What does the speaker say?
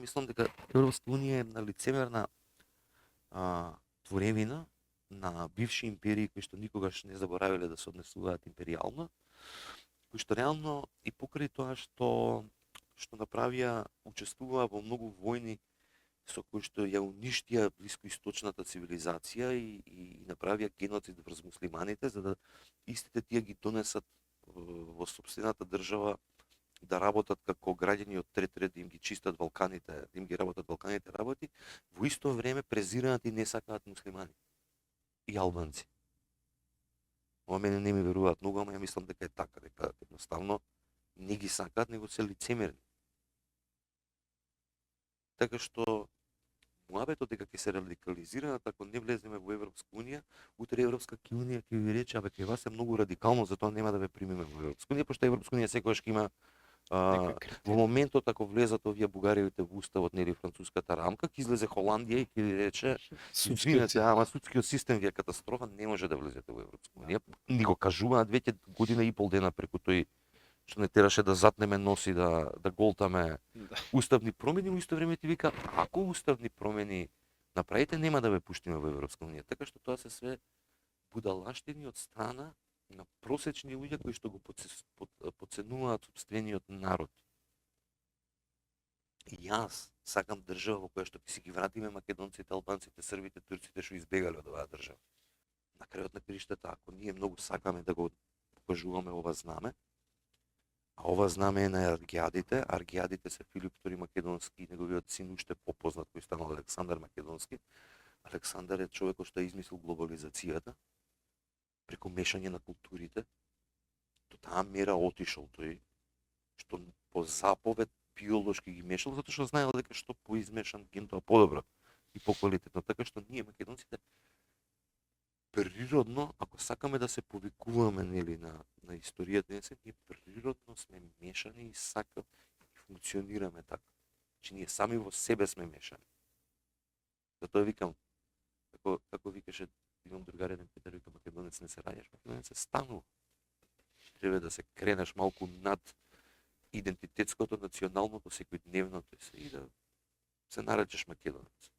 мислам дека Европска унија е на лицемерна творевина на бивши империи кои што никогаш не заборавиле да се однесуваат империјално, кои што реално и покрај тоа што направија, учествуваа во многу војни со кои што ја уништија блискоисточната цивилизација и направија геноцид врз муслиманите, за да истите тие ги донесат во сопствената држава да работат како граѓани од трет ред, да им ги чистат Балканите, да им ги работат Балканите работи, во исто време презираат и не сакаат муслимани и албанци. Ова мене не ми веруваат многу, ама ја мислам дека е така, дека едноставно не ги сакаат, него се лицемерни. Така што муабетот дека ќе се радикализираат ако не влеземе во Европска унија, утре Европска унија ќе ви рече, абе кај вас е многу радикално, затоа нема да ве примиме во Европска унија, пошто Европска унија секогаш ќе има во моментот ако влезат овие бугаривите во уставот, нели француската рамка, ќе излезе Холандија и ќе ви рече, извинете, ама судскиот систем ви е катастрофа, не може да влезете во Европска унија. Ни го кажуваат веќе година и пол дена преку тој што не тераше да затнеме носи, да голтаме уставни промени, во исто време ти вика, ако уставни промени направите, нема да ве пуштиме во Европска унија. Така што тоа се све будалаштини од страна на просечни луѓе кои што го подценуваат сопствениот народ. И јас сакам држава во која што ќе си ги вратиме македонците, албанците, србите, турците што избегале од оваа држава. На крајот на криштата, ако ние многу сакаме да го покажуваме ова знаме, а ова знаме е на Аргиадите. Аргиадите се Филип II Македонски и неговиот син уште попознат кој станал Александар Македонски. Александар е човекот што е измислил глобализацијата преку мешање на културите. До таа мера отишол тој, што по заповед биолошки ги мешал, затоа што знаел дека што поизмешан ген тоа подобро и поквалитетно. Така што ние македонците природно, ако сакаме да се повикуваме нели на историјата, ние природно сме мешани и сакаме и функционираме така. Значи ние сами во себе сме мешани. Затоа викам, како викаше, имам другар еден Петар, вика, македонец не се раѓаш, македонец се станува. Треба да се кренеш малку над идентитетското, националното, секојдневното и да се наречеш македонец.